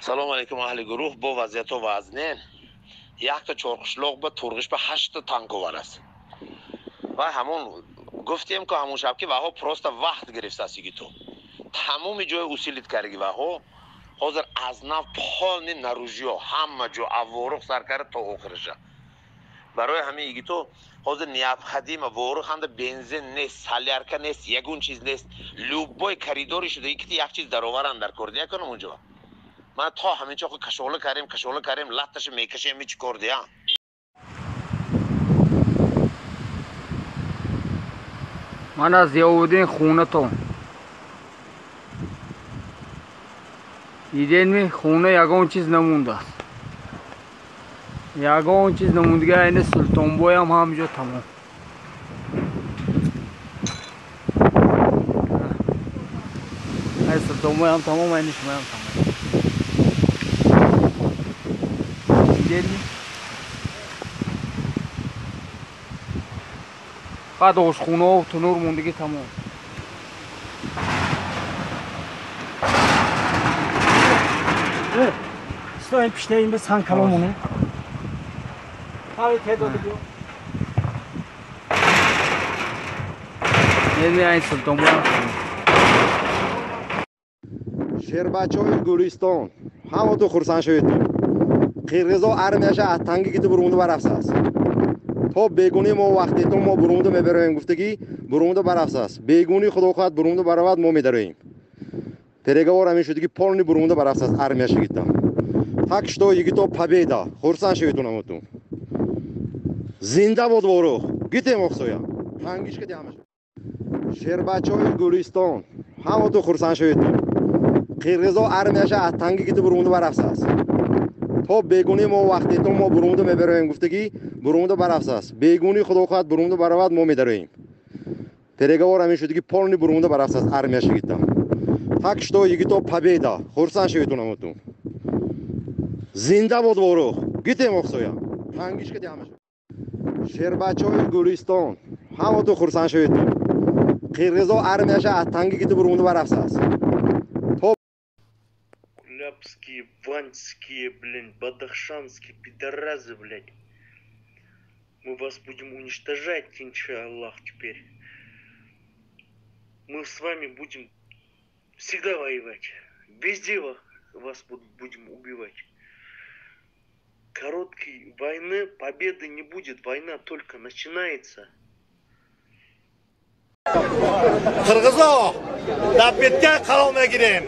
Салом алейкум аҳли гурӯҳ. Бо вазъияту вазнен якта чорқишлоқ ба турғиш ба 8 танковар аст. Ва ҳамон гуфтем ки ҳамон шаб ки ваҳо просто вақт гирифтааст игиту. Тамоми ҷои усилит карги ваҳо ҳозир аз нав полни наружиё ҳама ҷо авворух сар карда то охириша. Барои ҳамин игиту ҳозир необходима ворух ҳамда бензин нест, солярка нест, ягон чиз нест. Любой коридори шуда ки як чиз дароваран дар кордия кунам онҷо. Ман то ҳаминчо кашола карем латташа мекашем чӣ кор дия. Ман аз Зиёвуддин хунатон. Диденми хуна ягон чиз намондааст. Ягон чиз намондига айни Султонбой ҳам ҳамҷо тамом. Ай Султонбой ҳам тамом, айни шумо ҳам тамом. Диденми? Фақат ошхонаҳо тунур мондагӣ тамом. Стоим пиштаим без хан каломоне. Ҳави теъдоди бё. Неми айн Султонбой ҳам тамом. Шербачои Гулистон. Ҳамоту хурсанд шаведтон. Қирғизо армияша аз танги гиту бурунду барафсас. То бегуни мо вақтетон мо бурунду мебароем гуфтагӣ бурунду барафсас. Бегуни худо хоҳад бурунду баравад мо медароем. Переговор ҳамин шудагӣ полни бурунду барафсас армияша гита. Так что игито победа. Хурсанд шаведтон ҳамоту. Зинда бод ворух. Гитем охсоя. Тангишка диамаша. Шербачои Гулистон. Ҳамоту хурсанд шаведтон. Қирғизо армияша аз танги гиту бурунду барафсас. То бегуни мо вақтетон мо бурунду мебароем гуфтагӣ бурунду барафсас. Бегуни худо хоҳад бурунду баравад мо медароем. Переговор ҳамин шудагӣ полни бурунду барафсас армияша гита. Так что игито победа. Хурсанд шаведтон ҳамоту. Зинда бод ворух. Гитем охсоя. Тангишка диамаша. Шербачои Гулистон. Ҳамоту хурсанд шаведтон. Қирғизо армияша аз танги гиту бурунду барафсас. Ляпские, ваньские, блин, бадахшанские пидоразы, блядь. Мы вас будем уничтожать, иншаллах, теперь. Мы с вами будем всегда воевать. Везде вас будем убивать. Короткой войны, победы не будет. Война только начинается. Qirg'izo dabbetga qalom girin.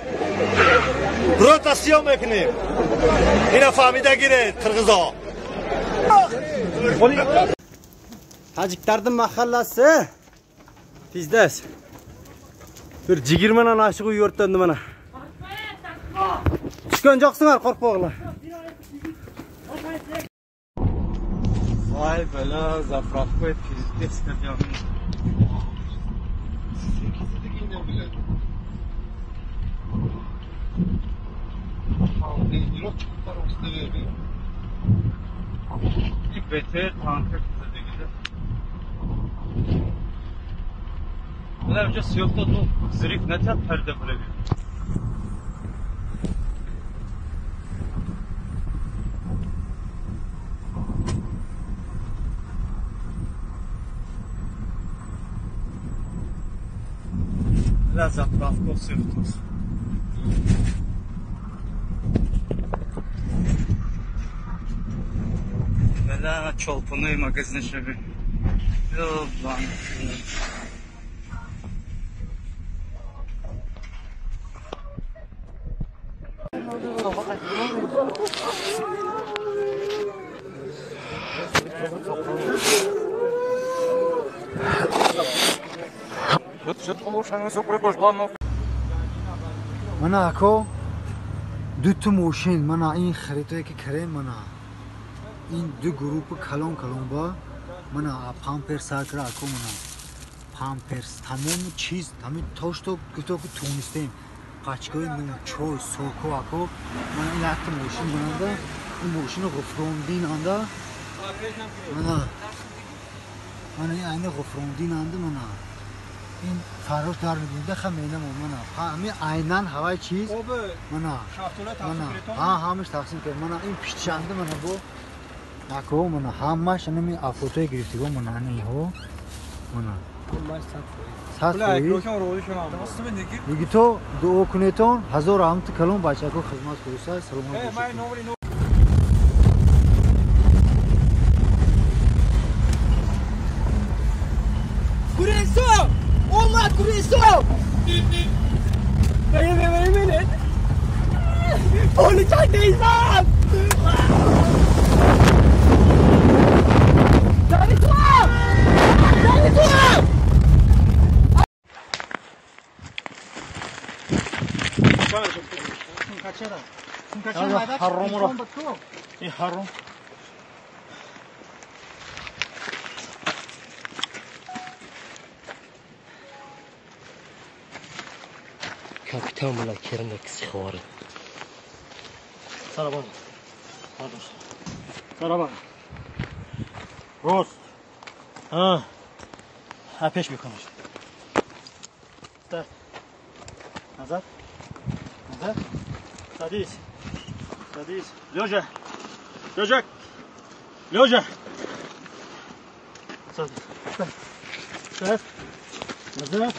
Rotasyon mekinim. Ina famida girin Qirg'izo. Haciklardan mahallasi. Tezdas. Bir 20 dan aşığı yurtlandı mana. Tushgan joqsinglar, qo'rqmoqlar. Vay bela, zapravka pizdes qilgan. Beter tankı kızıdagida. Bular uncha suyuqda zirik nacha parda bo'ladi. La zapravka suyuqda. Bela çolpunuy magazin şebi. Yoldan. Mana ako dut moshin mana in xaritoyi ki karem mana این دو گروپ کلان با منا پامپر ساکرا کو منا پامپرس تمام چیز همین توشتو گفتو که تونستیم قاچکوی نو چوی سوکو اکو منا این وقت ماشین بنده این ماشین غفروندین انده منا این غفروندین انده منا این فروش دار میدیم بخمینه منا همین عینن هوای چیز منا ها همش تقسیم کرد منا این پیشنده منا بو نکو منا همش نمی افوتوی گرفتی بو منا نه هو منا دیگه تو دو کنیتون 1000 همت کلون بچه کو خدمت کوسای سلام Kureso! Olma Kureso! Beni. Polisay teyzem! Seni tuğam! Seni tuğam! Harum. Kapitan bana kermek sıkıwarı. Sarabana. Sarabana. Rost. Ha. Apeş میکنش. Назад. Садись. Лёжа. Садись. Назад.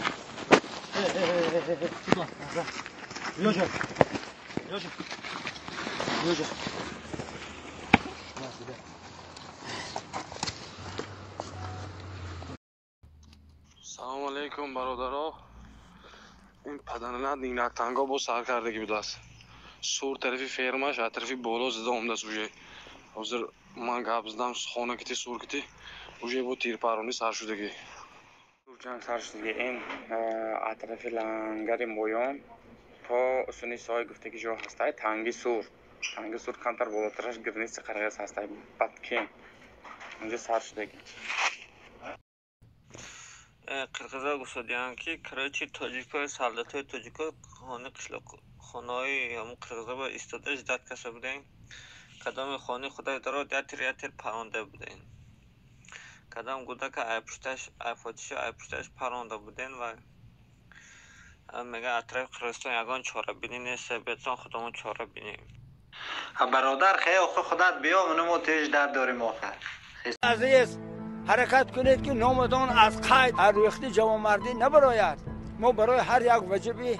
Лёжа. سلام علیکم برادرها. این پدنه نیمک تنگا با سرکردگی بوده است. سور طرفی فرماش از طرفی بالا زده اومده است. اوجه حاضر من گپ زدم خانه کتی سور کتی اوجه با تیر پرونی سر شدگی جان سر شدگی این از طرف لنگر مویان تا اسونی سای گفتگی جا هسته تنگی سور کمتر بالاترش گرنیس قرقیز هسته بدکین اونجا سر شدگی قرقیزا گفتگیان که کرایچی تاجیکای سالداتای تاجیکای خانه‌های همون قرقیزا با ایستاده جدت کسا بودن کدام خانه خدای درا یتر پرانده بودن کدام گوده که ایپشتش پرانده بودن و میگه اطراف قرقیزستان یگان چاره بینی نیست بیتون خودمون چاره بینیم برادر خیلی خودت بیا منو تیج درد داریم آخر عزیز حرکت کنید که نامدان از قید ریختی جوانمردی نبراید ما برای هر یک وجبی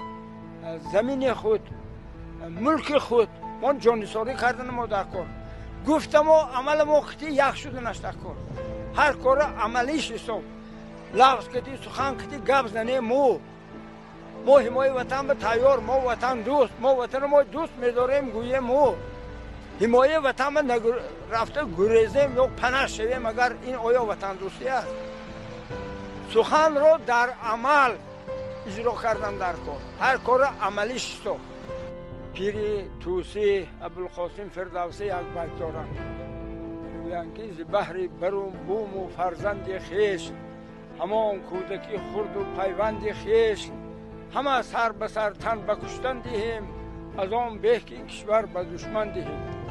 زمین خود ملک خود ما جانساری کردن ما در کن گفتم ما عمل ما خطی یک شده نشته کن هر کار عملیش حساب لغز کتی سخن کتی گب زنه ما حمایت وطن به تیار ما وطن دوست ما وطن ما دوست می‌داریم گویه ما حمایت وطن به رفته گریزیم یا پناه شویم اگر این آیا وطن دوستی است سخن رو در عمل اجرا کردن در کار هر کار عملیش تو پیری توسی ابوالقاسم فردوسی یک بیت دارن میگویند که ز بهر برون بوم و فرزند خویش همان کودکی خرد و پیوند خویش همه سر به سر تن به کشتن دهیم از آن به که این کشور به دشمن دهیم